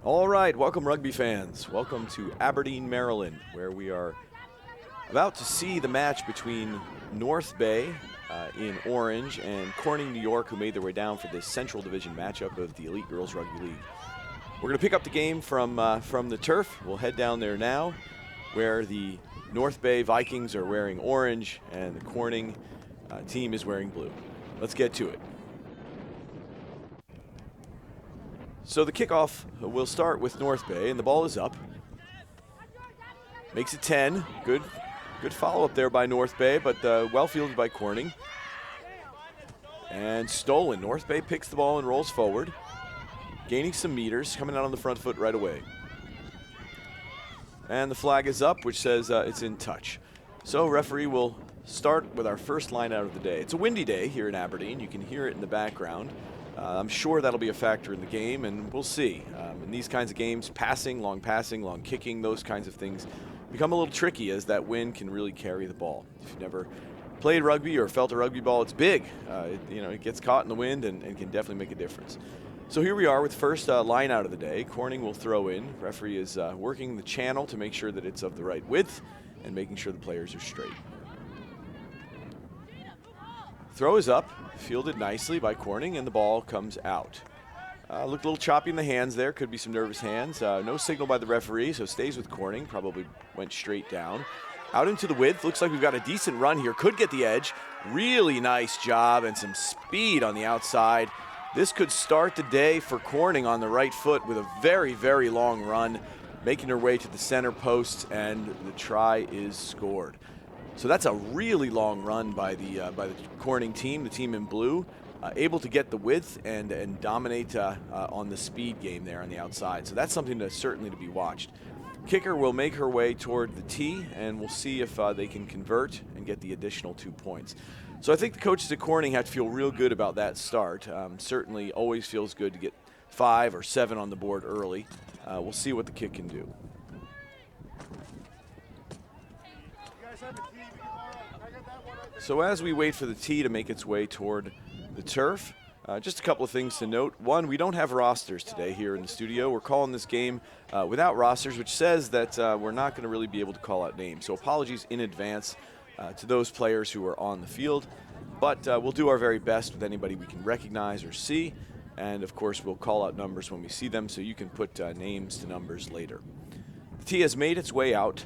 All right, welcome rugby fans. Welcome to Aberdeen, Maryland, where we are about to see the match between North Bay in orange and Corning, New York, who made their way down for this Central Division matchup of the Elite Girls Rugby League. We're going to pick up the game from the turf. We'll head down there now, where the North Bay Vikings are wearing orange and the Corning team is wearing blue. Let's get to it. So the kickoff will start with North Bay, and the ball is up. Makes it 10. Good follow-up there by North Bay, but well fielded by Corning. And stolen. North Bay picks the ball and rolls forward, gaining some meters, coming out on the front foot right away. And the flag is up, which says it's in touch. So referee will start with our first line out of the day. It's a windy day here in Aberdeen. You can hear it in the background. I'm sure that'll be a factor in the game, and we'll see. In these kinds of games, passing, long kicking, those kinds of things become a little tricky as that wind can really carry the ball. If you've never played rugby or felt a rugby ball, it's big. It gets caught in the wind and can definitely make a difference. So here we are with first line out of the day. Corning will throw in. Referee is working the channel to make sure that it's of the right width and making sure the players are straight. Throw is up, fielded nicely by Corning, and the ball comes out. Looked a little choppy in the hands there, could be some nervous hands. No signal by the referee, so stays with Corning, probably went straight down. Out into the width, looks like we've got a decent run here, could get the edge. Really nice job and some speed on the outside. This could start the day for Corning on the right foot with a very, very long run, making her way to the center post, and the try is scored. So that's a really long run by the Corning team, the team in blue, able to get the width and dominate on the speed game there on the outside. So that's something certainly to be watched. Kicker will make her way toward the tee, and we'll see if they can convert and get the additional 2 points. So I think the coaches at Corning have to feel real good about that start. Certainly always feels good to get 5 or 7 on the board early. We'll see what the kick can do. So as we wait for the tee to make its way toward the turf, just a couple of things to note. One, we don't have rosters today here in the studio. We're calling this game without rosters, which says that we're not going to really be able to call out names. So apologies in advance to those players who are on the field. But we'll do our very best with anybody we can recognize or see. And, of course, we'll call out numbers when we see them so you can put names to numbers later. The tee has made its way out,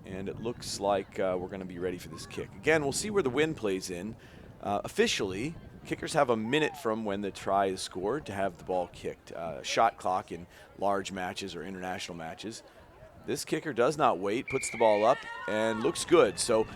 and it looks like we're going to be ready for this kick. Again, we'll see where the wind plays in. Officially, kickers have a minute from when the try is scored to have the ball kicked. Shot clock in large matches or international matches. This kicker does not wait, puts the ball up, and looks good. So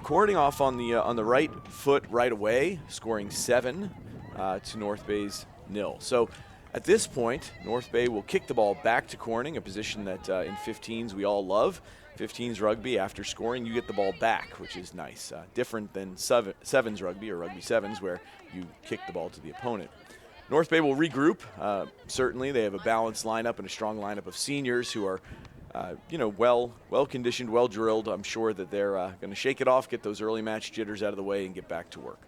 Corning off on the right foot right away, scoring 7 to North Bay's 0. So at this point, North Bay will kick the ball back to Corning, a position that in 15s we all love. 15s rugby, after scoring, you get the ball back, which is nice. Different than 7s rugby or rugby 7s, where you kick the ball to the opponent. North Bay will regroup. Certainly, they have a balanced lineup and a strong lineup of seniors who are, well conditioned, well drilled. I'm sure that they're going to shake it off, get those early match jitters out of the way, and get back to work.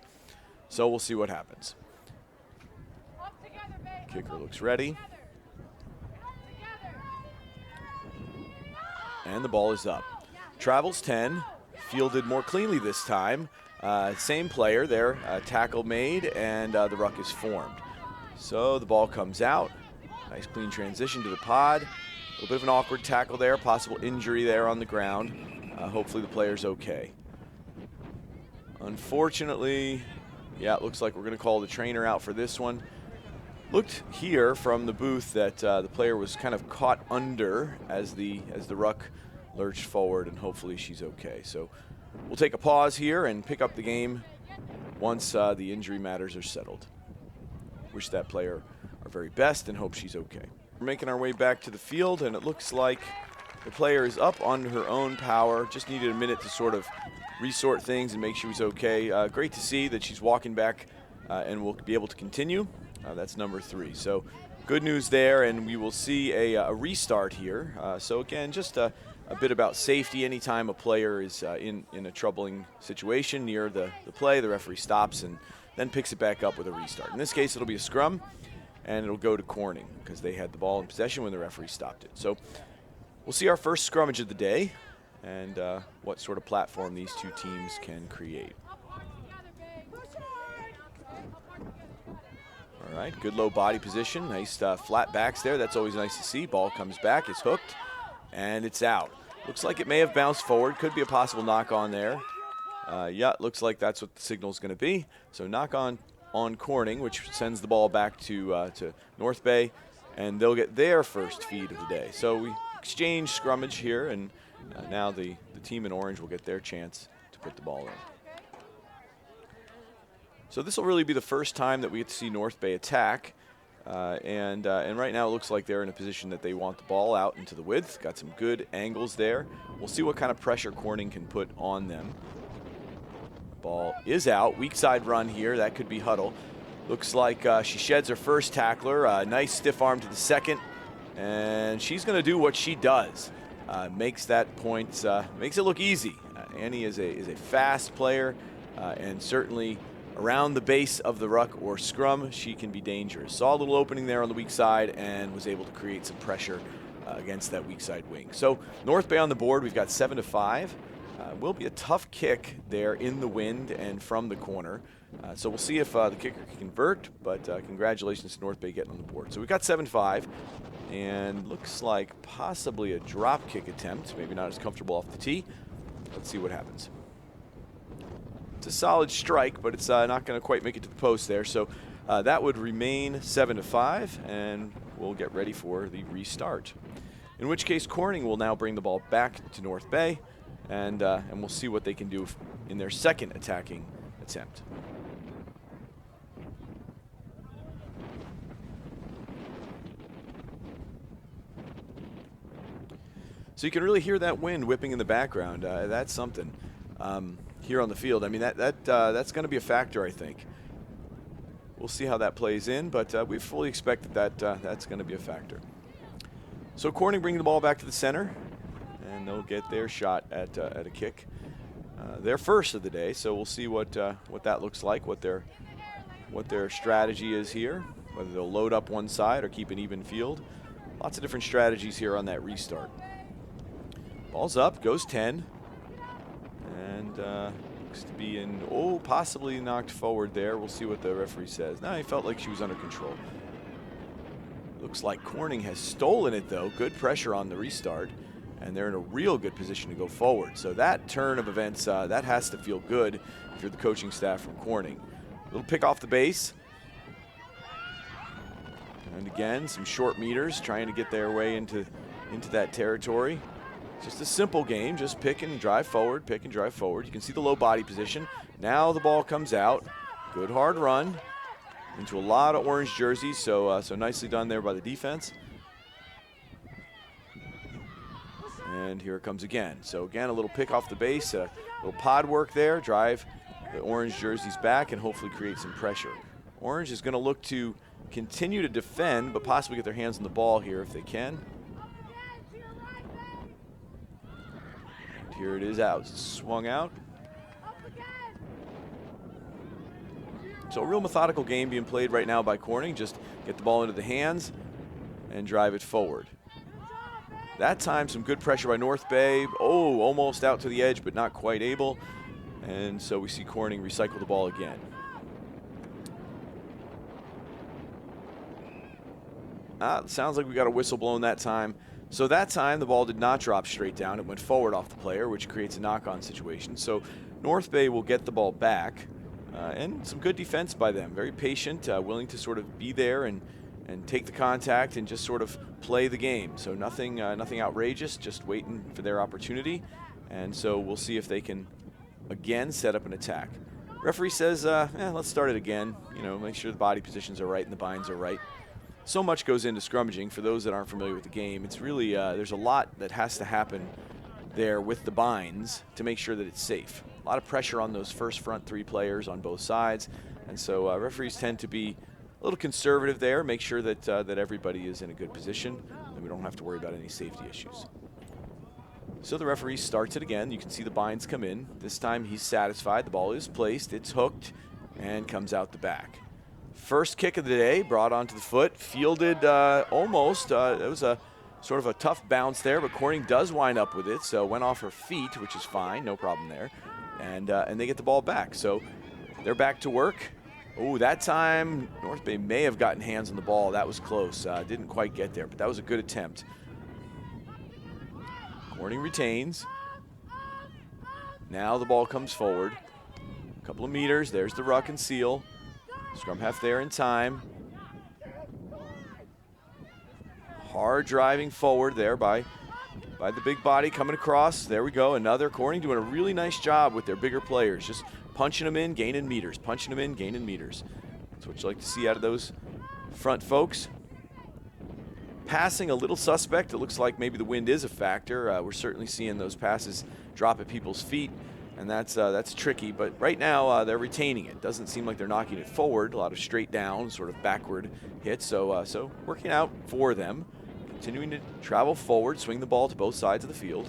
So we'll see what happens. Kicker looks ready. And the ball is up. Travels 10, fielded more cleanly this time. Same player there, tackle made, and the ruck is formed. So the ball comes out. Nice clean transition to the pod. A little bit of an awkward tackle there, possible injury there on the ground. Hopefully the player's okay. Unfortunately, it looks like we're going to call the trainer out for this one. Looked here from the booth that the player was kind of caught under as the ruck lurched forward, and hopefully she's okay. So we'll take a pause here and pick up the game once the injury matters are settled. Wish that player our very best and hope she's okay. We're making our way back to the field, and it looks like the player is up on her own power. Just needed a minute to sort of resort things and make sure she's okay. Great to see that she's walking back and will be able to continue. That's number 3. So good news there, and we will see a restart here. So again, just a bit about safety. Anytime a player is in a troubling situation near the play, the referee stops and then picks it back up with a restart. In this case, it'll be a scrum, and it'll go to Corning because they had the ball in possession when the referee stopped it. So we'll see our first scrummage of the day and what sort of platform these two teams can create. All right, good low body position. Nice flat backs there. That's always nice to see. Ball comes back, it's hooked, and it's out. Looks like it may have bounced forward. Could be a possible knock on there. Yeah, it looks like that's what the signal is going to be. So knock on Corning, which sends the ball back to North Bay, and they'll get their first feed of the day. So we exchange scrummage here, and now the team in orange will get their chance to put the ball in. So this will really be the first time that we get to see North Bay attack. And right now it looks like they're in a position that they want the ball out into the width. Got some good angles there. We'll see what kind of pressure Corning can put on them. Ball is out. Weak side run here. That could be Huddle. Looks like she sheds her first tackler. Nice stiff arm to the second. And she's going to do what she does. Makes that point, makes it look easy. Annie is a fast player and certainly around the base of the ruck or scrum, she can be dangerous. Saw a little opening there on the weak side and was able to create some pressure against that weak side wing. So North Bay on the board, we've got 7-5. Will be a tough kick there in the wind and from the corner. So we'll see if the kicker can convert, but congratulations to North Bay getting on the board. So we've got 7-5, and looks like possibly a drop kick attempt. Maybe not as comfortable off the tee. Let's see what happens. It's a solid strike, but it's not going to quite make it to the post there. So that would remain 7-5, and we'll get ready for the restart. In which case, Corning will now bring the ball back to North Bay, and we'll see what they can do in their second attacking attempt. So you can really hear that wind whipping in the background. That's something. Here on the field, I mean, that's going to be a factor, I think. We'll see how that plays in, but we fully expect that that's going to be a factor. So Corning bringing the ball back to the center, and they'll get their shot at a kick. Their first of the day, so we'll see what that looks like, what their strategy is here, whether they'll load up one side or keep an even field. Lots of different strategies here on that restart. Ball's up, goes 10. And looks to be in, possibly knocked forward there. We'll see what the referee says. No, he felt like she was under control. Looks like Corning has stolen it, though. Good pressure on the restart, and they're in a real good position to go forward. So that turn of events, that has to feel good if you're the coaching staff from Corning. Little pick off the base. And again, some short meters trying to get their way into that territory. Just a simple game, just pick and drive forward, pick and drive forward. You can see the low body position. Now the ball comes out. Good hard run into a lot of orange jerseys, so nicely done there by the defense. And here it comes again. So again, a little pick off the base, a little pod work there, drive the orange jerseys back and hopefully create some pressure. Orange is going to look to continue to defend, but possibly get their hands on the ball here if they can. Here it is out. It's swung out. So a real methodical game being played right now by Corning. Just get the ball into the hands and drive it forward. That time, some good pressure by North Bay. Almost out to the edge, but not quite able. And so we see Corning recycle the ball again. Sounds like we got a whistle blown that time. So that time, the ball did not drop straight down. It went forward off the player, which creates a knock-on situation. So North Bay will get the ball back, and some good defense by them. Very patient, willing to sort of be there and take the contact and just sort of play the game. So nothing outrageous, just waiting for their opportunity. And so we'll see if they can, again, set up an attack. Referee says, let's start it again. You know, make sure the body positions are right and the binds are right. So much goes into scrummaging. For those that aren't familiar with the game, it's really, there's a lot that has to happen there with the binds to make sure that it's safe. A lot of pressure on those first front three players on both sides. And so referees tend to be a little conservative there, make sure that, that everybody is in a good position, and we don't have to worry about any safety issues. So the referee starts it again. You can see the binds come in. This time he's satisfied. The ball is placed, it's hooked, and comes out the back. First kick of the day, brought onto the foot, fielded almost. It was a sort of a tough bounce there, but Corning does wind up with it, so went off her feet, which is fine, no problem there. And they get the ball back, so they're back to work. Oh, that time North Bay may have gotten hands on the ball. That was close. Didn't quite get there, but that was a good attempt. Corning retains. Now the ball comes forward. A couple of meters. There's the ruck and seal. Scrum half there in time. Hard driving forward there by the big body coming across. There we go. Another. Corning doing a really nice job with their bigger players. Just punching them in, gaining meters. Punching them in, gaining meters. That's what you like to see out of those front folks. Passing a little suspect. It looks like maybe the wind is a factor. We're certainly seeing those passes drop at people's feet, and that's tricky. But right now they're retaining it. Doesn't seem like they're knocking it forward. A lot of straight down, sort of backward hits. So working out for them. Continuing to travel forward, swing the ball to both sides of the field.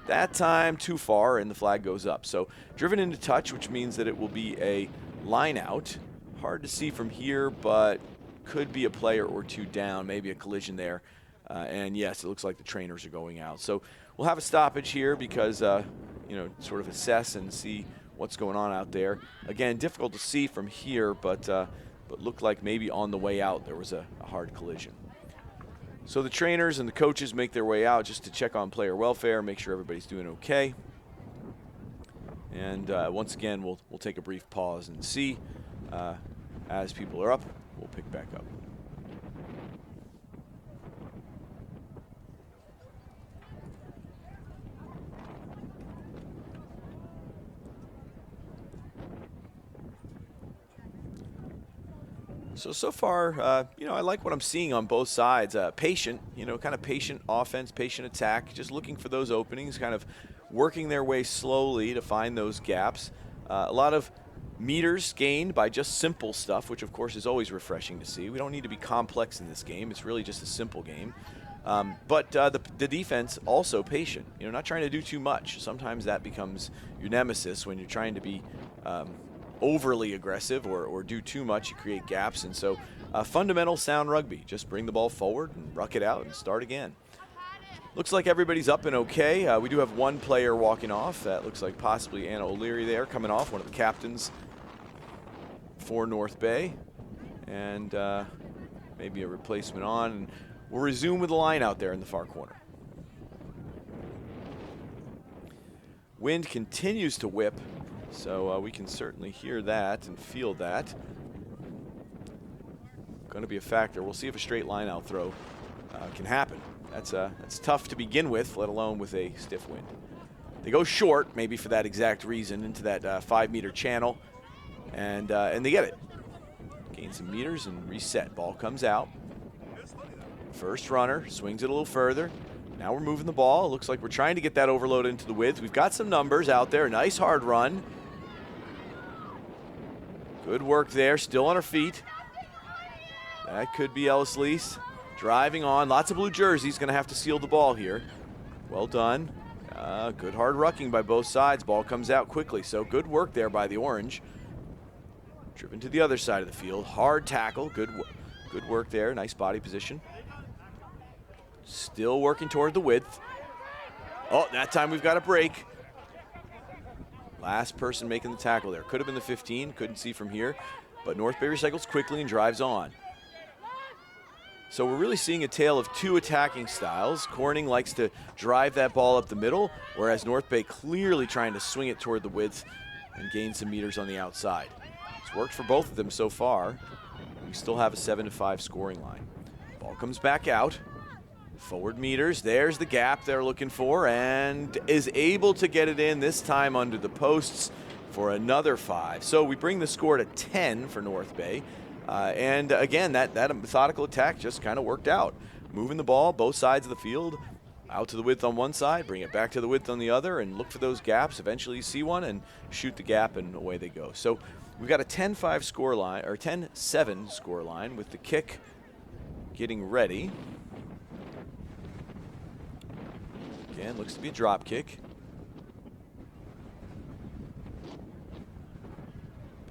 That time too far, and the flag goes up. So driven into touch, which means that it will be a line out. Hard to see from here, but could be a player or two down, maybe a collision there. And yes, it looks like the trainers are going out. So we'll have a stoppage here because, sort of assess and see what's going on out there. Again, difficult to see from here, but looked like maybe on the way out there was a hard collision. So the trainers and the coaches make their way out just to check on player welfare, make sure everybody's doing okay. And once again, we'll take a brief pause and see. As people are up, we'll pick back up. So far, I like what I'm seeing on both sides. Patient, kind of patient offense, patient attack, just looking for those openings, kind of working their way slowly to find those gaps. A lot of meters gained by just simple stuff, which of course is always refreshing to see. We don't need to be complex in this game. It's really just a simple game. But the defense also patient, not trying to do too much. Sometimes that becomes your nemesis when you're trying to be overly aggressive or do too much. You create gaps. And so fundamental sound rugby, just bring the ball forward and ruck it out and start again. Looks like everybody's up and okay. We do have one player walking off. That looks like possibly Anna O'Leary there coming off, one of the captains for North Bay. And maybe a replacement on. And we'll resume with the line out there in the far corner. Wind continues to whip, so we can certainly hear that and feel that. Going to be a factor. We'll see if a straight line out throw can happen. That's tough to begin with, let alone with a stiff wind. They go short, maybe for that exact reason, into that 5-meter channel, and they get it. Gain some meters and reset. Ball comes out. First runner swings it a little further. Now we're moving the ball. It looks like we're trying to get that overload into the width. We've got some numbers out there. Nice hard run. Good work there. Still on her feet. That could be Ellis Lease. Driving on. Lots of blue jerseys. Going to have to seal the ball here. Well done. Good hard rucking by both sides. Ball comes out quickly. So good work there by the orange. Driven to the other side of the field. Hard tackle. Good work there. Nice body position. Still working toward the width. Oh, that time we've got a break. Last person making the tackle there. Could have been the 15. Couldn't see from here. But North Bay recycles quickly and drives on. So we're really seeing a tale of two attacking styles. Corning likes to drive that ball up the middle, whereas North Bay clearly trying to swing it toward the width and gain some meters on the outside. It's worked for both of them so far. We still have a 7-5 scoring line. Ball comes back out. Forward meters, there's the gap they're looking for, and is able to get it in, this time under the posts for another 5. So we bring the score to 10 for North Bay. And again, that methodical attack just kind of worked out. Moving the ball both sides of the field, out to the width on one side, bring it back to the width on the other, and look for those gaps. Eventually you see one and shoot the gap, and away they go. So we've got a 10-5 score line, or 10-7 score line, with the kick getting ready. Again, looks to be a drop kick.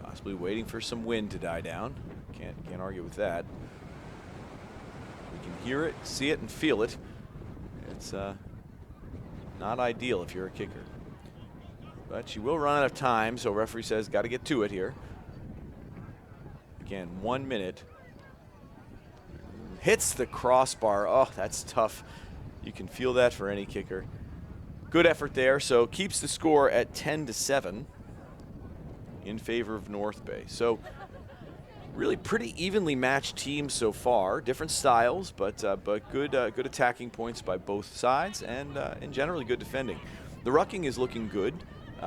Possibly waiting for some wind to die down. Can't argue with that. We can hear it, see it, and feel it. It's not ideal if you're a kicker. But she will run out of time, so referee says got to get to it here. Again, 1 minute. Hits the crossbar. Oh, that's tough. You can feel that for any kicker. Good effort there, so keeps the score at 10-7 in favor of North Bay. So really pretty evenly matched teams so far. Different styles, but good attacking points by both sides, and generally good defending. The rucking is looking good.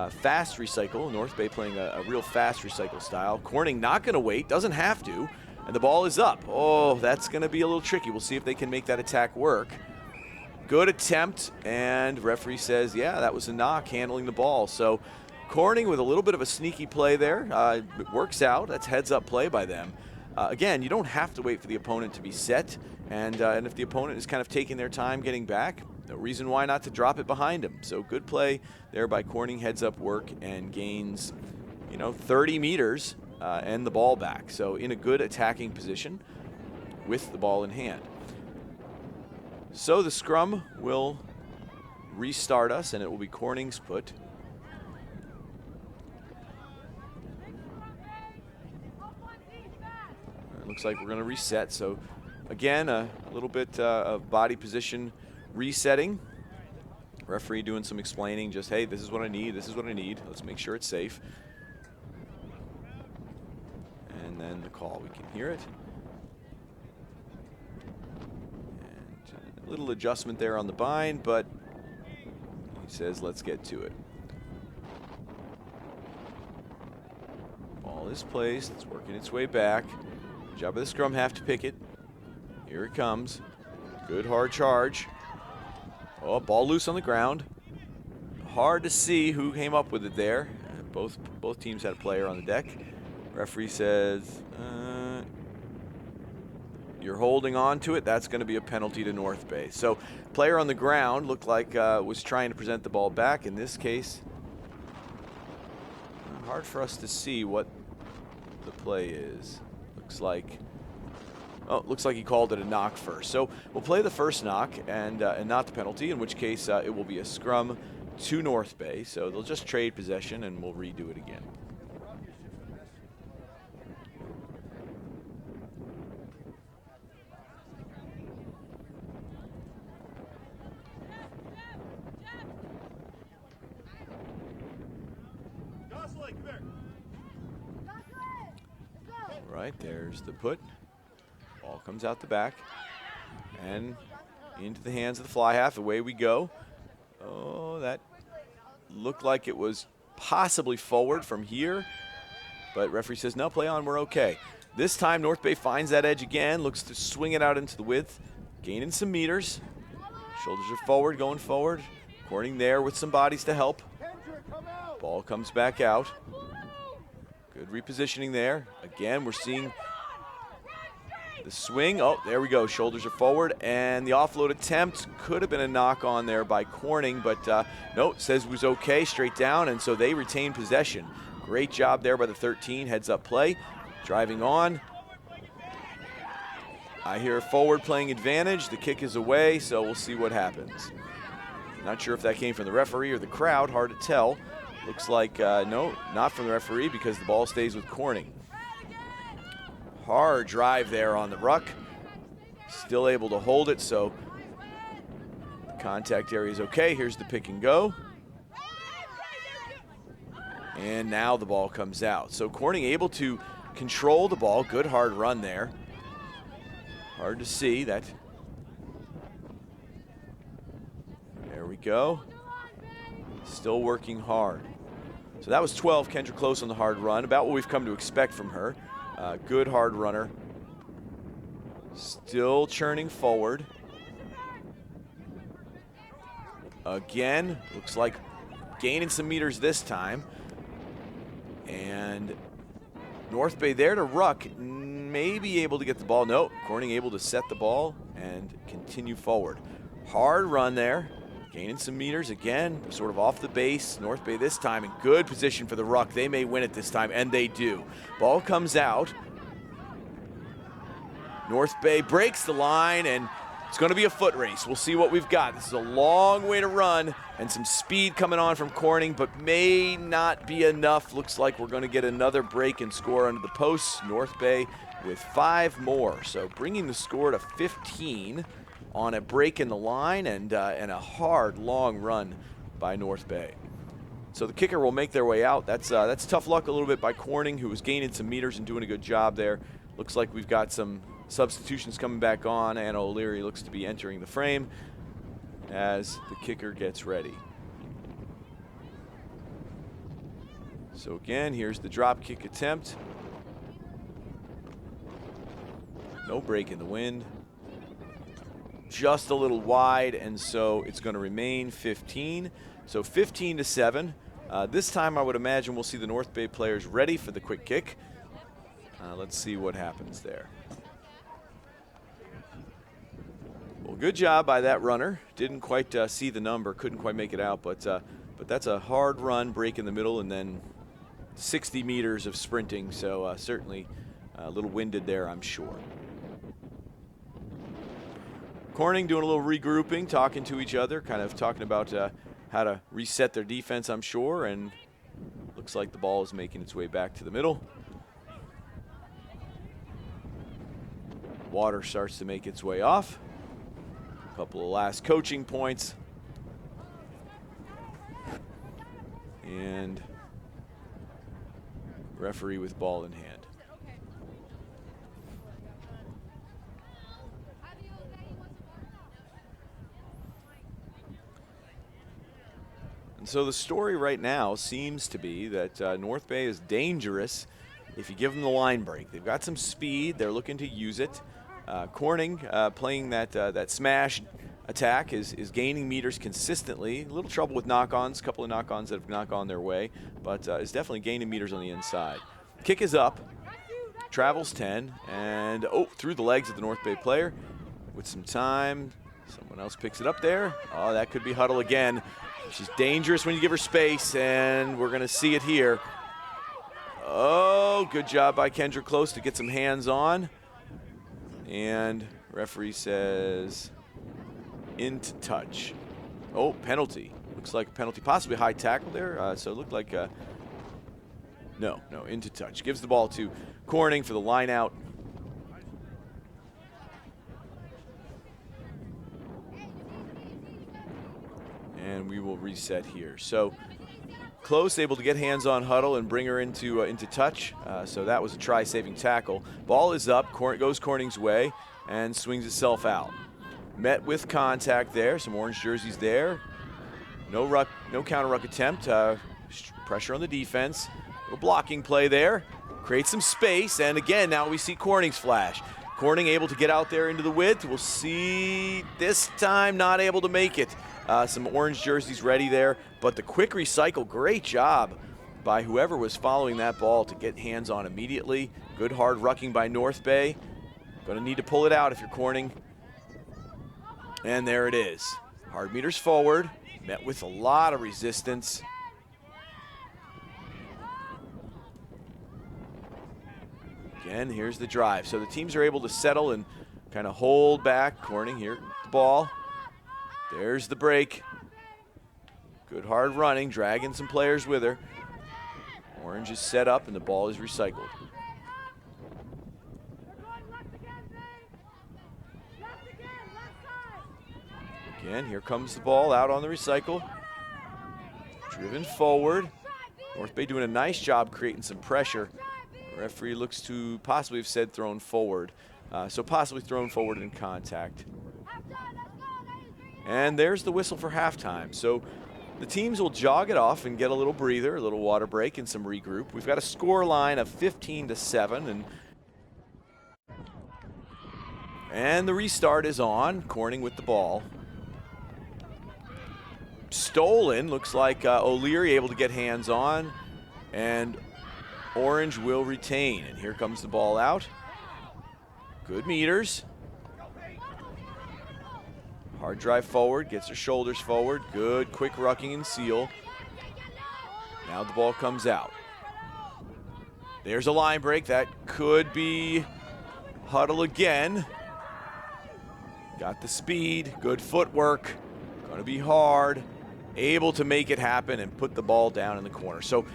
Fast recycle. North Bay playing a real fast recycle style. Corning not going to wait, doesn't have to, and the ball is up. Oh, that's going to be a little tricky. We'll see if they can make that attack work. Good attempt, and referee says, yeah, that was a knock handling the ball. So Corning with a little bit of a sneaky play there. It works out. That's heads-up play by them. Again, you don't have to wait for the opponent to be set, and if the opponent is kind of taking their time getting back, no reason why not to drop it behind him. So good play there by Corning, heads-up work, and gains, 30 meters and the ball back. So in a good attacking position with the ball in hand. So the scrum will restart us, and it will be Corning's put. It looks like we're going to reset. So again, a little bit of body position resetting. Referee doing some explaining, just, hey, this is what I need, this is what I need. Let's make sure it's safe. And then the call, we can hear it. And a little adjustment there on the bind, but he says, let's get to it. Ball is placed, it's working its way back. Job of the scrum half to pick it. Here it comes. Good hard charge. Oh, ball loose on the ground. Hard to see who came up with it there. Both teams had a player on the deck. Referee says, you're holding on to it. That's going to be a penalty to North Bay. So player on the ground looked like was trying to present the ball back. In this case, hard for us to see what the play is. Looks like he called it a knock first. So we'll play the first knock and not the penalty, in which case it will be a scrum to North Bay. So they'll just trade possession and we'll redo it again. All right, there's the put. Ball comes out the back and into the hands of the fly half. Away we go. Oh, that looked like it was possibly forward from here, but referee says, no, play on, we're okay. This time North Bay finds that edge again, looks to swing it out into the width, gaining some meters. Shoulders are forward, going forward. Corning there with some bodies to help. Ball comes back out. Good repositioning there. Again, we're seeing the swing. Oh, there we go. Shoulders are forward, and the offload attempt could have been a knock on there by Corning, but no, it says it was okay, straight down, and so they retain possession. Great job there by the 13, heads up play. Driving on. I hear forward playing advantage. The kick is away, so we'll see what happens. Not sure if that came from the referee or the crowd, hard to tell. Looks like, no, not from the referee because the ball stays with Corning. Hard drive there on the ruck. Still able to hold it, so the contact area is okay. Here's the pick and go. And now the ball comes out. So Corning able to control the ball. Good hard run there. Hard to see that. There we go. Still working hard. So that was 12, Kendra Close on the hard run, about what we've come to expect from her. Good hard runner. Still churning forward. Again, looks like gaining some meters this time. And North Bay there to ruck, may be able to get the ball. No, Corning able to set the ball and continue forward. Hard run there. Gaining some meters again, sort of off the base. North Bay this time in good position for the ruck. They may win it this time, and they do. Ball comes out. North Bay breaks the line, and it's going to be a foot race. We'll see what we've got. This is a long way to run and some speed coming on from Corning, but may not be enough. Looks like we're going to get another break and score under the posts. North Bay with 5 more, so bringing the score to 15 on a break in the line and a hard, long run by North Bay. So the kicker will make their way out. That's tough luck a little bit by Corning, who was gaining some meters and doing a good job there. Looks like we've got some substitutions coming back on. Anna O'Leary looks to be entering the frame as the kicker gets ready. So again, here's the drop kick attempt. No break in the wind. Just a little wide, and so it's going to remain 15. So 15-7. This time I would imagine we'll see the North Bay players ready for the quick kick. Let's see what happens there. Well, good job by that runner. Didn't quite see the number, couldn't quite make it out, but that's a hard run, break in the middle, and then 60 meters of sprinting, so certainly a little winded there, I'm sure. Corning doing a little regrouping, talking to each other, kind of talking about how to reset their defense, I'm sure, and looks like the ball is making its way back to the middle. Water starts to make its way off. A couple of last coaching points. And referee with ball in hand. And so the story right now seems to be that North Bay is dangerous if you give them the line break. They've got some speed. They're looking to use it. Corning playing that smash attack is gaining meters consistently. A little trouble with knock-ons, a couple of knock-ons that have knocked on their way, but is definitely gaining meters on the inside. Kick is up, travels 10, and through the legs of the North Bay player with some time. Someone else picks it up there. Oh, that could be Huddle again. She's dangerous when you give her space, and we're going to see it here. Oh, good job by Kendra Close to get some hands on. And referee says into touch. Oh, penalty. Looks like a penalty, possibly high tackle there. So it looked like no, into touch. Gives the ball to Corning for the line out. And we will reset here. So Close able to get hands on Huddle and bring her into touch. So that was a try-saving tackle. Ball is up, goes Corning's way, and swings itself out. Met with contact there, some orange jerseys there. No counter ruck attempt. Pressure on the defense. Little blocking play there. Creates some space, and again, now we see Corning's flash. Corning able to get out there into the width. We'll see this time not able to make it. Some orange jerseys ready there, but the quick recycle, great job by whoever was following that ball to get hands on immediately. Good hard rucking by North Bay. Going to need to pull it out if you're Corning. And there it is. Hard meters forward, met with a lot of resistance. Again, here's the drive. So the teams are able to settle and kind of hold back. Corning here, the ball. There's the break. Good hard running, dragging some players with her. Orange is set up and the ball is recycled. Again, here comes the ball out on the recycle. Driven forward. North Bay doing a nice job creating some pressure. The referee looks to possibly have said thrown forward. So possibly thrown forward in contact. And there's the whistle for halftime. So the teams will jog it off and get a little breather, a little water break, and some regroup. We've got a score line of 15-7, and the restart is on. Corning with the ball. Stolen, looks like O'Leary able to get hands on, and Orange will retain. And here comes the ball out. Good meters. Hard drive forward, gets her shoulders forward. Good quick rucking and seal. Now the ball comes out. There's a line break. That could be huddle again. Got the speed, good footwork. Going to be hard. Able to make it happen and put the ball down in the corner. So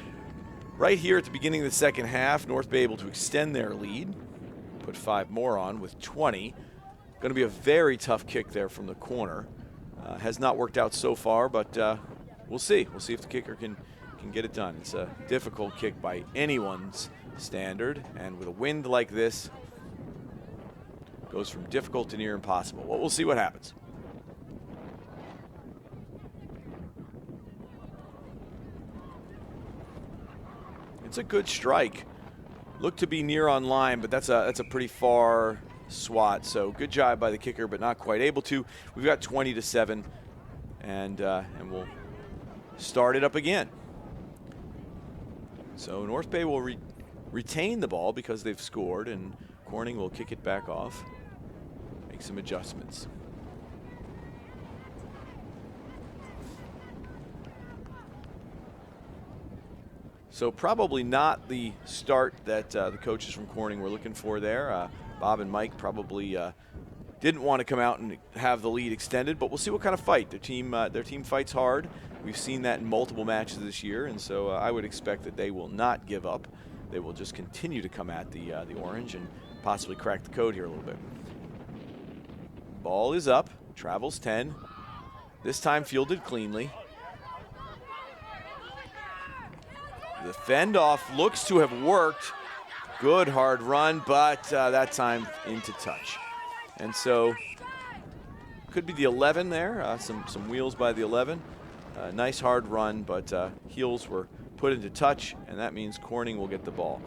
right here at the beginning of the second half, North Bay able to extend their lead. Put 5 more on with 20. Going to be a very tough kick there from the corner. Has not worked out so far, but we'll see. We'll see if the kicker can get it done. It's a difficult kick by anyone's standard, and with a wind like this, goes from difficult to near impossible. Well, we'll see what happens. It's a good strike. Looked to be near on line, but that's a pretty far swat. So good job by the kicker, but not quite able to. We've got 20-7, and we'll start it up again. So North Bay will retain the ball because they've scored, and Corning will kick it back off, make some adjustments. So probably not the start that the coaches from Corning were looking for there. Bob and Mike probably didn't want to come out and have the lead extended, but we'll see what kind of fight. Their team fights hard. We've seen that in multiple matches this year, and so I would expect that they will not give up. They will just continue to come at the orange and possibly crack the code here a little bit. Ball is up, travels 10. This time fielded cleanly. The fend off looks to have worked. Good hard run, but that time into touch. And so could be the 11 there, some wheels by the 11. Nice hard run, but heels were put into touch, and that means Corning will get the ball.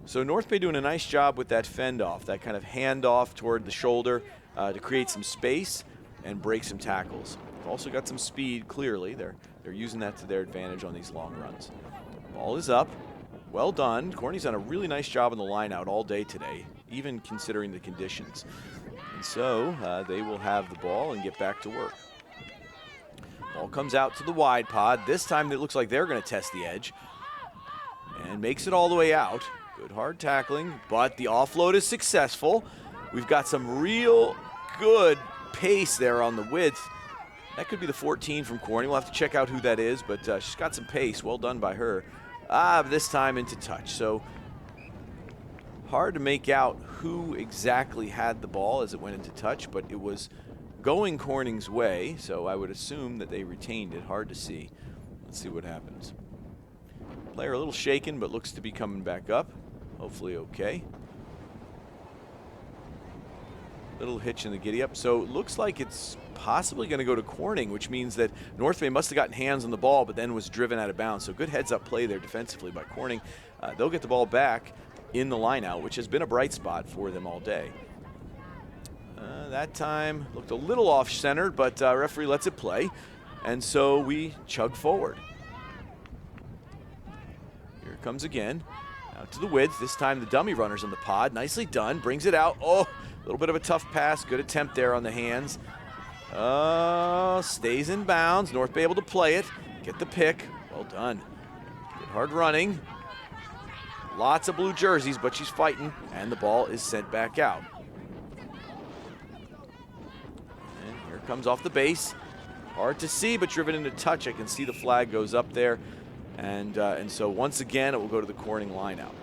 So North Bay doing a nice job with that fend off, that kind of handoff toward the shoulder to create some space and break some tackles. They've also got some speed, clearly. They're using that to their advantage on these long runs. Ball is up. Well done. Corning's done a really nice job on the line out all day today, even considering the conditions. And so they will have the ball and get back to work. Ball comes out to the wide pod. This time it looks like they're going to test the edge and makes it all the way out. Good hard tackling, but the offload is successful. We've got some real good pace there on the width. That could be the 14 from Corning. We'll have to check out who that is, but she's got some pace. Well done by her. This time into touch. So hard to make out who exactly had the ball as it went into touch, but it was going Corning's way, so I would assume that they retained it. Hard to see. Let's see what happens. Player a little shaken, but looks to be coming back up. Hopefully okay. Little hitch in the giddy up. So it looks like it's possibly going to go to Corning, which means that North Bay must have gotten hands on the ball, but then was driven out of bounds. So good heads-up play there defensively by Corning. They'll get the ball back in the line-out, which has been a bright spot for them all day. That time looked a little off-centered, but referee lets it play, and so we chug forward. Here it comes again. Out to the width. This time the dummy runner's on the pod. Nicely done. Brings it out. Oh, a little bit of a tough pass. Good attempt there on the hands. Stays in bounds. North Bay able to play it. Get the pick. Well done. Good hard running. Lots of blue jerseys, but she's fighting, and the ball is sent back out. And here comes off the base. Hard to see, but driven into touch. I can see the flag goes up there. And so once again, it will go to the Corning lineout.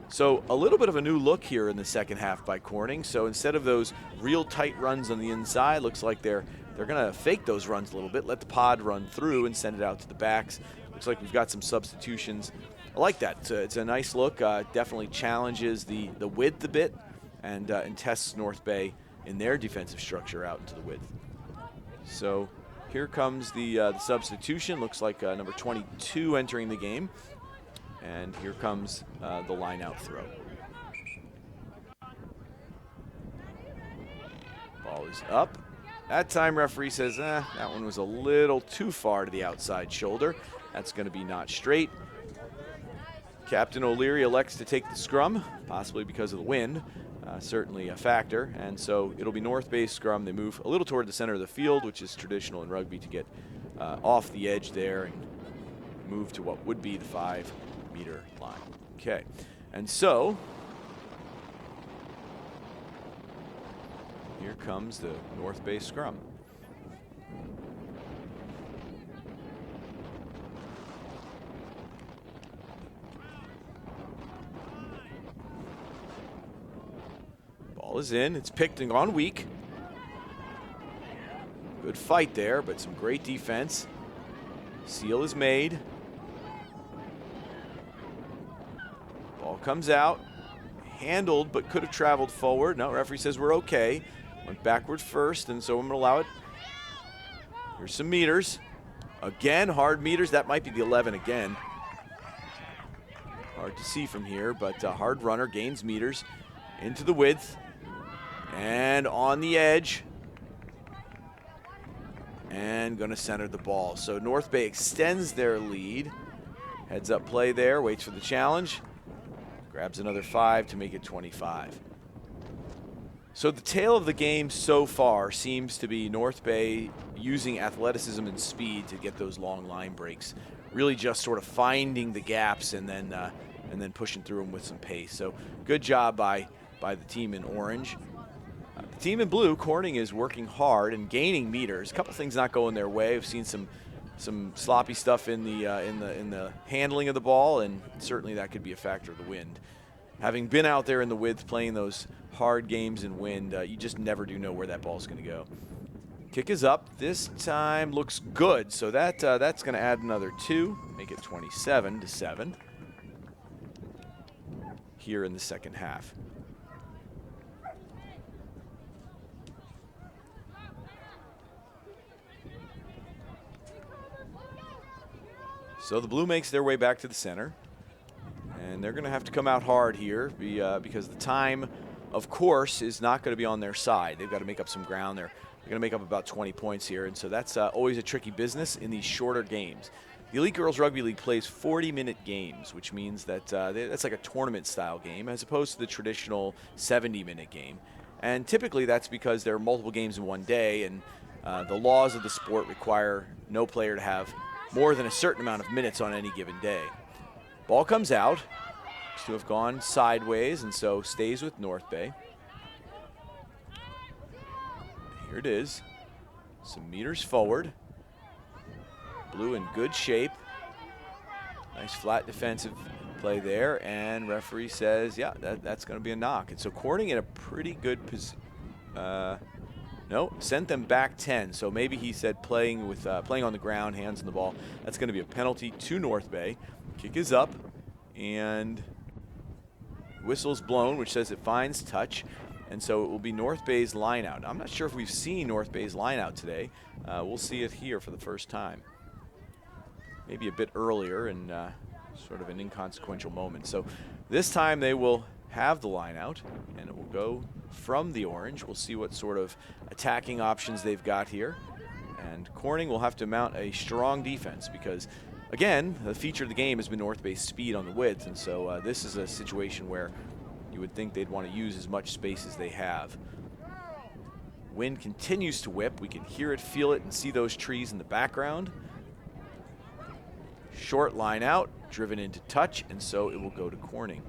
So a little bit of a new look here in the second half by Corning. So instead of those real tight runs on the inside, looks like they're going to fake those runs a little bit, let the pod run through and send it out to the backs. Looks like we've got some substitutions. I like that. It's a nice look. Definitely challenges the width a bit and tests North Bay in their defensive structure out into the width. So here comes the substitution. Looks like number 22 entering the game. And here comes the line-out throw. Ball is up. That time referee says, that one was a little too far to the outside shoulder. That's going to be not straight. Captain O'Leary elects to take the scrum, possibly because of the wind. Certainly a factor. And so it'll be North Bay's scrum. They move a little toward the center of the field, which is traditional in rugby, to get off the edge there and move to what would be the 5-meter line. Okay, and so Here comes the North Bay scrum. Ball is in. It's picked and gone weak. Good fight there, but some great defense. Seal is made. Ball comes out. Handled, but could have traveled forward. No, referee says we're okay. Went backward first, and so I'm going to allow it. Here's some meters. Again, hard meters. That might be the 11 again. Hard to see from here, but hard runner gains meters into the width. And on the edge. And going to center the ball. So North Bay extends their lead. Heads up play there, waits for the challenge. Grabs another 5 to make it 25. So the tale of the game so far seems to be North Bay using athleticism and speed to get those long line breaks. Really just sort of finding the gaps and then pushing through them with some pace. So good job by the team in orange. The team in blue, Corning, is working hard and gaining meters. A couple things not going their way. We've seen some sloppy stuff in the handling of the ball, and certainly that could be a factor of the wind. Having been out there in the width playing those hard games in wind, you just never do know where that ball's going to go. Kick is up. This time looks good, so that's going to add another 2, make it 27-7 here in the second half. So the blue makes their way back to the center, and they're going to have to come out hard here because the time, of course, is not going to be on their side. They've got to make up some ground. They're going to make up about 20 points here, and so that's always a tricky business in these shorter games. The Elite Girls Rugby League plays 40-minute games, which means that that's like a tournament-style game as opposed to the traditional 70-minute game. And typically that's because there are multiple games in one day, and the laws of the sport require no player to have more than a certain amount of minutes on any given day. Ball comes out. Seems to have gone sideways, and so stays with North Bay. Here it is. Some meters forward. Blue in good shape. Nice flat defensive play there, and referee says, yeah, that's going to be a knock. And so Corning in a pretty good position. No, sent them back 10. So maybe he said playing on the ground, hands on the ball. That's going to be a penalty to North Bay. Kick is up, and whistle's blown, which says it finds touch. And so it will be North Bay's line out. I'm not sure if we've seen North Bay's line out today. We'll see it here for the first time. Maybe a bit earlier and sort of an inconsequential moment. So this time they will have the line out, and it will go from the orange. We'll see what sort of attacking options they've got here. And Corning will have to mount a strong defense because, again, the feature of the game has been North Bay's speed on the width, and so this is a situation where you would think they'd want to use as much space as they have. Wind continues to whip. We can hear it, feel it, and see those trees in the background. Short line out, driven into touch, and so it will go to Corning.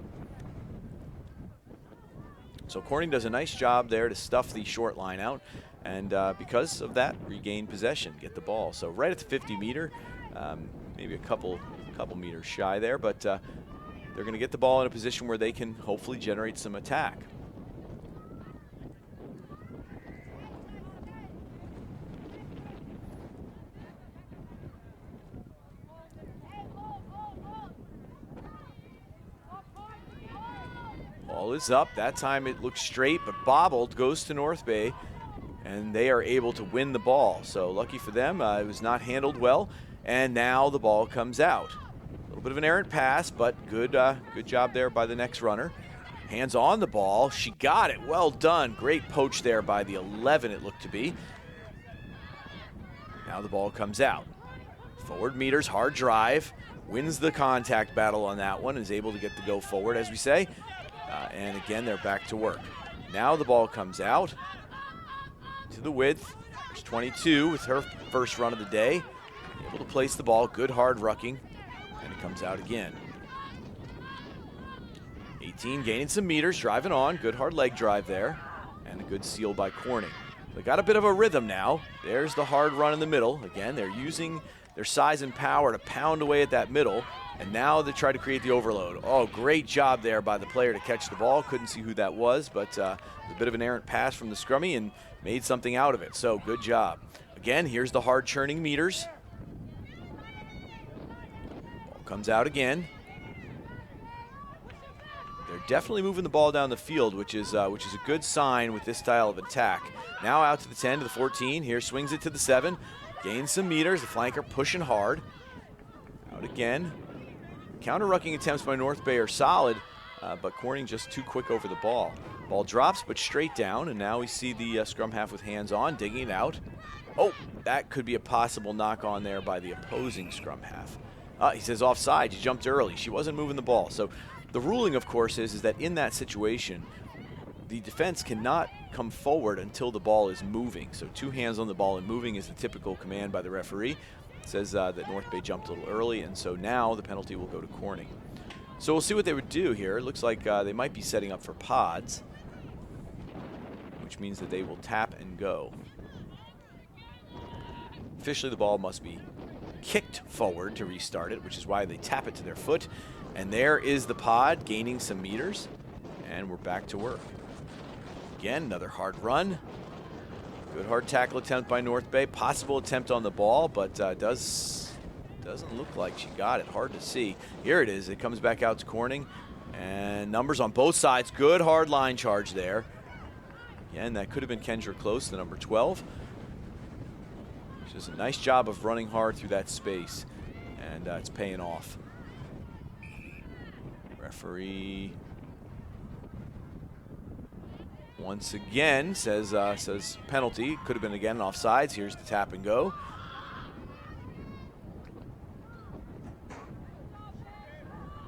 So Corning does a nice job there to stuff the short line out, and because of that, regain possession, get the ball. So right at the 50-meter, maybe a couple meters shy there, but they're going to get the ball in a position where they can hopefully generate some attack. Ball is up. That time it looks straight, but bobbled, goes to North Bay, and they are able to win the ball. So lucky for them, it was not handled well, and now the ball comes out. A little bit of an errant pass, but good job there by the next runner. Hands on the ball. She got it. Well done. Great poach there by the 11, it looked to be. Now the ball comes out. Forward meters, hard drive. Wins the contact battle on that one, is able to get the go forward, as we say. And again, they're back to work. Now the ball comes out to the width. There's 22 with her first run of the day. Able to place the ball, good hard rucking, and it comes out again. 18 gaining some meters, driving on, good hard leg drive there. And a good seal by Corning. They got a bit of a rhythm now. There's the hard run in the middle. Again, they're using their size and power to pound away at that middle. And now they try to create the overload. Oh, great job there by the player to catch the ball. Couldn't see who that was, but a bit of an errant pass from the scrummy and made something out of it. So good job. Again, here's the hard churning meters. Ball comes out again. They're definitely moving the ball down the field, which is a good sign with this style of attack. Now out to the 10, to the 14. Here swings it to the 7. Gains some meters. The flanker pushing hard. Out again. Counter-rucking attempts by North Bay are solid, but Corning just too quick over the ball. Ball drops, but straight down, and now we see the scrum half with hands on, digging it out. Oh, that could be a possible knock on there by the opposing scrum half. He says offside. She jumped early. She wasn't moving the ball. So the ruling, of course, is that in that situation, the defense cannot come forward until the ball is moving. So 2 hands on the ball and moving is the typical command by the referee. It says that North Bay jumped a little early, and so now the penalty will go to Corning. So we'll see what they would do here. It looks like they might be setting up for pods, which means that they will tap and go. Officially, the ball must be kicked forward to restart it, which is why they tap it to their foot. And there is the pod gaining some meters, and we're back to work. Again, another hard run. Good hard tackle attempt by North Bay. Possible attempt on the ball, but doesn't look like she got it. Hard to see. Here it is. It comes back out to Corning, and numbers on both sides. Good hard line charge there. Again, that could have been Kendra Close, the number 12. She does a nice job of running hard through that space, and it's paying off. Referee once again says penalty. Could have been again offsides. Here's the tap and go.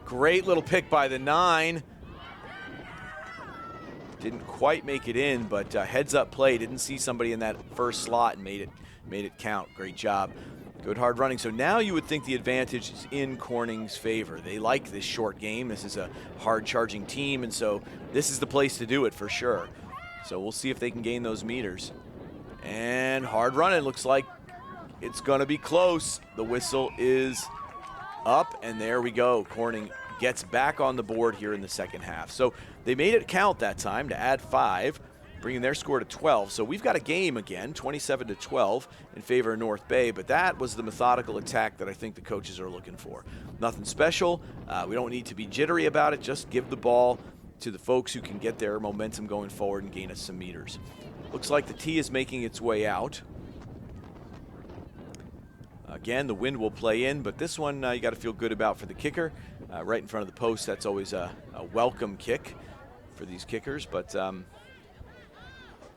Great little pick by the 9. Didn't quite make it in, but heads up play. Didn't see somebody in that first slot and made it count. Great job. Good hard running. So now you would think the advantage is in Corning's favor. They like this short game. This is a hard charging team, and so this is the place to do it for sure. So we'll see if they can gain those meters. And hard running. Looks like it's going to be close. The whistle is up, and there we go. Corning gets back on the board here in the second half. So they made it count that time to add 5. Bringing their score to 12. So we've got a game again, 27-12 in favor of North Bay, but that was the methodical attack that I think the coaches are looking for. Nothing special. We don't need to be jittery about it. Just give the ball to the folks who can get their momentum going forward and gain us some meters. Looks like the tee is making its way out. Again, the wind will play in, but this one you got to feel good about for the kicker. Right in front of the post, that's always a welcome kick for these kickers, but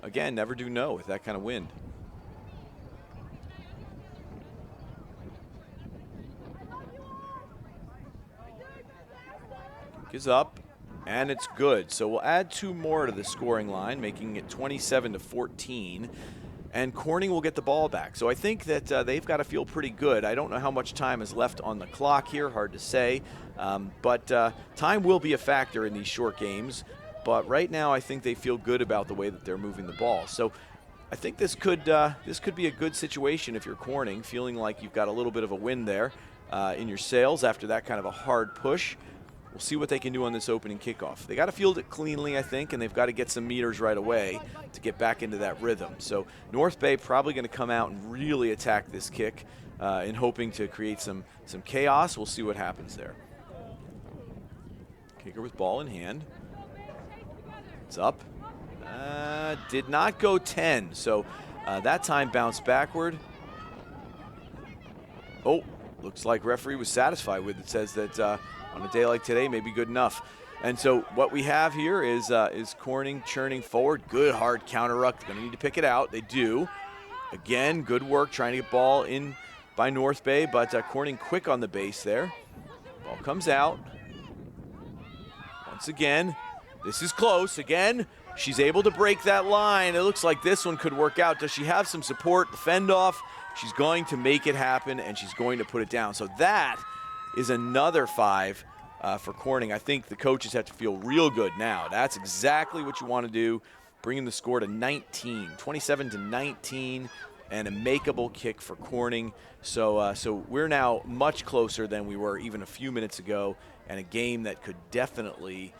again, never do know with that kind of wind. Kick is up, and it's good. So we'll add 2 more to the scoring line, making it 27-14. And Corning will get the ball back. So I think that they've got to feel pretty good. I don't know how much time is left on the clock here, hard to say. But time will be a factor in these short games. But right now, I think they feel good about the way that they're moving the ball. So I think this could be a good situation if you're Corning, feeling like you've got a little bit of a win there in your sails after that kind of a hard push. We'll see what they can do on this opening kickoff. They got to field it cleanly, I think, and they've got to get some meters right away to get back into that rhythm. So North Bay probably going to come out and really attack this kick in hoping to create some chaos. We'll see what happens there. Kicker with ball in hand. It's up. Did not go 10, so that time bounced backward. Oh, looks like referee was satisfied with it. Says that on a day like today may be good enough. And so what we have here is Corning churning forward. Good hard counter ruck. They're going to need to pick it out. They do. Again, good work trying to get ball in by North Bay, but Corning quick on the base there. Ball comes out. Once again. This is close. Again, she's able to break that line. It looks like this one could work out. Does she have some support? The fend off. She's going to make it happen, and she's going to put it down. So that is another 5 for Corning. I think the coaches have to feel real good now. That's exactly what you want to do. bringing the score to 19, 27 to 19, and a makeable kick for Corning. So we're now much closer than we were even a few minutes ago, and a game that could definitely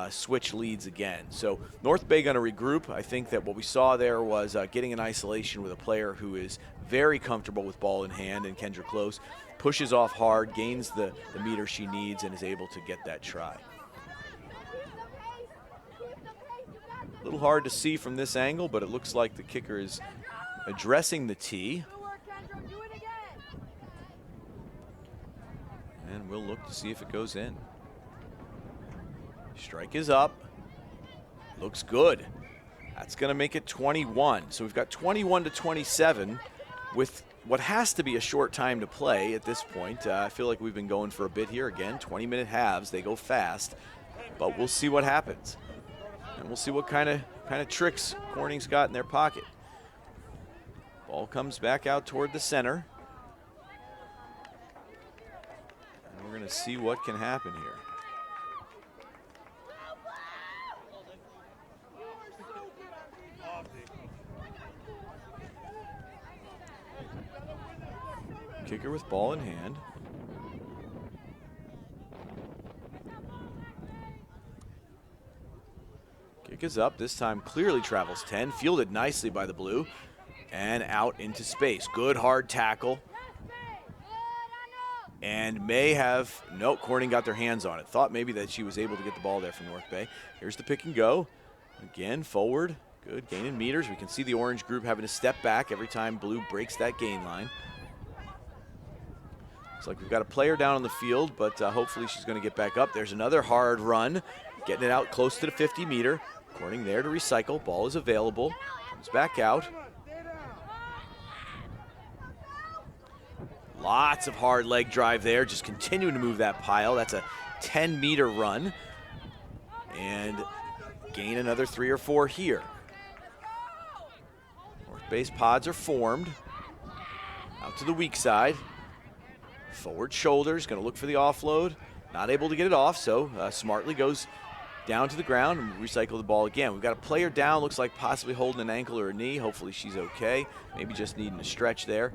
switch leads again. So North Bay going to regroup. I think that what we saw there was getting in isolation with a player who is very comfortable with ball in hand, and Kendra Close pushes off hard, gains the meter she needs, and is able to get that try. A little hard to see from this angle, but it looks like the kicker is addressing the tee. And we'll look to see if it goes in. Strike is up. Looks good. That's going to make it 21. So we've got 21 to 27 with what has to be a short time to play at this point. I feel like we've been going for a bit here. Again, 20-minute halves. They go fast, but we'll see what happens. And we'll see what kind of tricks Corning's got in their pocket. Ball comes back out toward the center. And we're going to see what can happen here. Kicker with ball in hand. Kick is up. This time clearly travels 10. Fielded nicely by the blue. And out into space. Good hard tackle. And may have, no, Corning got their hands on it. Thought maybe that she was able to get the ball there from North Bay. Here's the pick and go. Again, forward. Good gain in meters. We can see the orange group having to step back every time blue breaks that gain line. Looks like we've got a player down on the field, but hopefully she's going to get back up. There's another hard run, getting it out close to the 50-meter. Corning there to recycle. Ball is available. Comes back out. Lots of hard leg drive there, just continuing to move that pile. That's a 10-meter run. And gain another 3 or 4 here. North Bay's pods are formed. Out to the weak side. Forward shoulders, going to look for the offload. Not able to get it off, so smartly goes down to the ground and recycle the ball again. We've got a player down, looks like possibly holding an ankle or a knee. Hopefully she's okay. Maybe just needing a stretch there.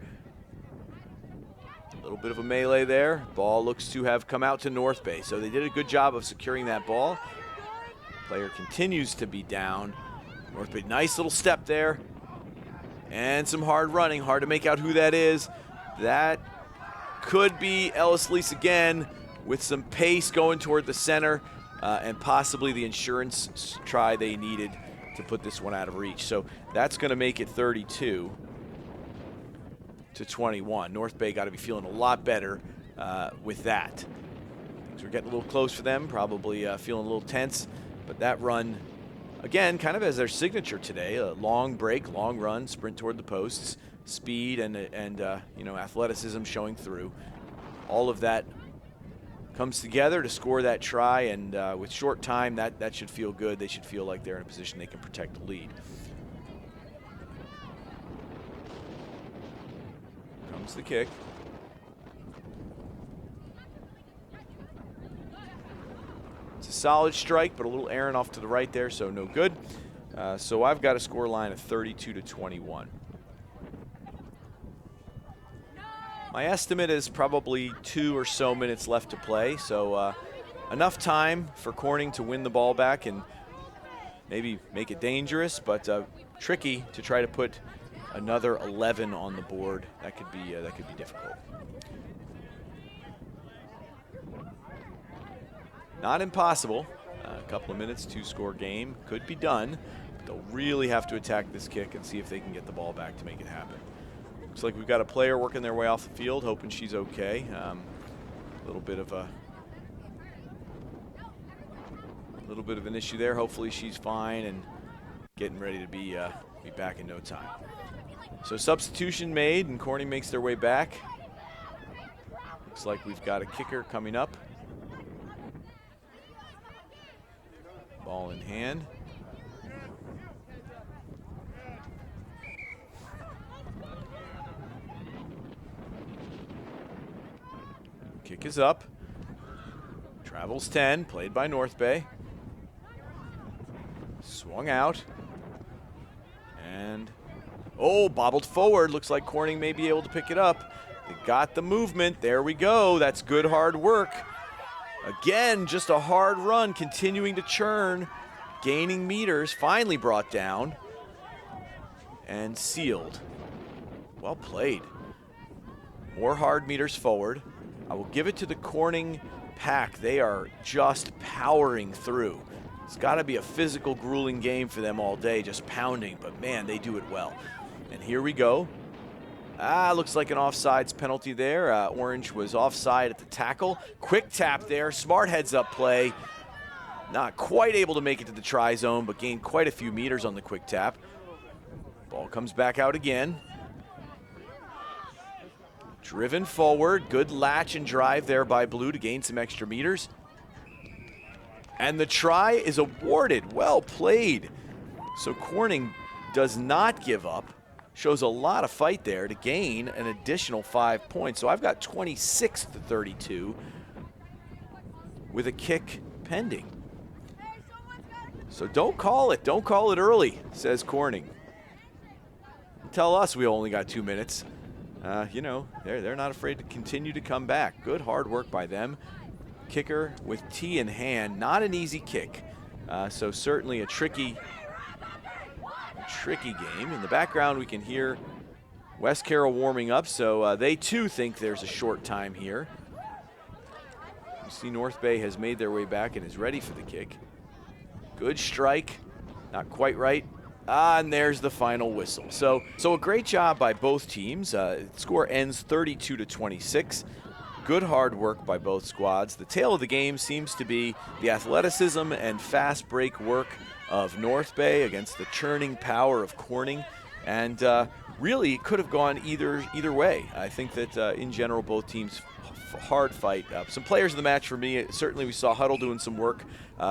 A little bit of a melee there. Ball looks to have come out to North Bay, so they did a good job of securing that ball. Player continues to be down. North Bay, nice little step there. And some hard running. Hard to make out who that is. That could be Ellis Lease again with some pace going toward the center and possibly the insurance try they needed to put this one out of reach. So that's going to make it 32 to 21. North Bay got to be feeling a lot better with that. Things were getting a little close for them, probably feeling a little tense, but that run, again, kind of as their signature today, a long break, long run, sprint toward the posts, speed and you know, athleticism showing through. All of that comes together to score that try, and with short time, that should feel good. They should feel like they're in a position they can protect the lead. Comes the kick. It's a solid strike, but a little errant off to the right there, so no good. So I've got a score line of 32 to 21. My estimate is probably 2 or so minutes left to play, so enough time for Corning to win the ball back and maybe make it dangerous, but tricky to try to put another 11 on the board. That could be difficult. Not impossible. A couple of minutes, 2-score game could be done. But they'll really have to attack this kick and see if they can get the ball back to make it happen. Looks like we've got a player working their way off the field, hoping she's okay. A little bit of an issue there. Hopefully she's fine and getting ready to be back in no time. So substitution made, and Corning makes their way back. Looks like we've got a kicker coming up. Ball in hand. Kick is up. Travels 10, played by North Bay. Swung out. Oh, bobbled forward. Looks like Corning may be able to pick it up. They got the movement. There we go. That's good hard work. Again, just a hard run, continuing to churn, gaining meters, finally brought down and sealed. Well played. More hard meters forward. I will give it to the Corning pack. They are just powering through. It's got to be a physical, grueling game for them all day, just pounding, but man, they do it well. And here we go. Looks like an offsides penalty there. Orange was offside at the tackle. Quick tap there, smart heads-up play. Not quite able to make it to the try zone, but gained quite a few meters on the quick tap. Ball comes back out again. Driven forward, good latch and drive there by Blue to gain some extra meters. And the try is awarded. Well played. So Corning does not give up. Shows a lot of fight there to gain an additional 5 points. So I've got 26 to 32 with a kick pending. So don't call it early, says Corning. Tell us we only got 2 minutes. You know, they're not afraid to continue to come back. Good hard work by them. Kicker with tee in hand, not an easy kick. So certainly a tricky game. In the background we can hear West Carroll warming up, so they too think there's a short time here. You see North Bay has made their way back and is ready for the kick. Good strike, not quite right. And there's the final whistle. So a great job by both teams. Score ends 32 to 26. Good hard work by both squads. The tale of the game seems to be the athleticism and fast break work of North Bay against the churning power of Corning. And really, it could have gone either way. I think that in general, both teams hard fight. Some players of the match for me, certainly we saw Huddle doing some work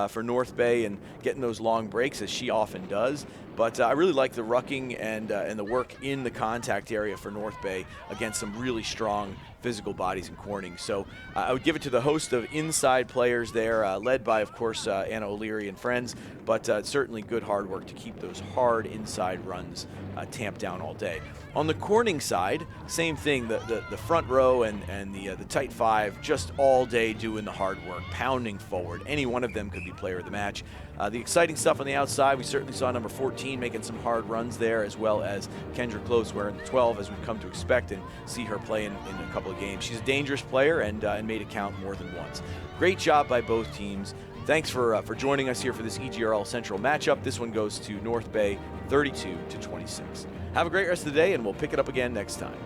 for North Bay and getting those long breaks, as she often does. But I really like the rucking and the work in the contact area for North Bay against some really strong physical bodies in Corning. So I would give it to the host of inside players there, led by, of course, Anna O'Leary and friends, but certainly good hard work to keep those hard inside runs tamped down all day. On the Corning side, same thing, the front row and the tight five, just all day doing the hard work, pounding forward. Any one of them could be player of the match. The exciting stuff on the outside, we certainly saw number 14 making some hard runs there, as well as Kendra Close wearing the 12, as we've come to expect and see her play in a couple of games. She's a dangerous player and made it count more than once. Great job by both teams. Thanks for joining us here for this EGRL Central matchup. This one goes to North Bay 32 to 26. Have a great rest of the day, and we'll pick it up again next time.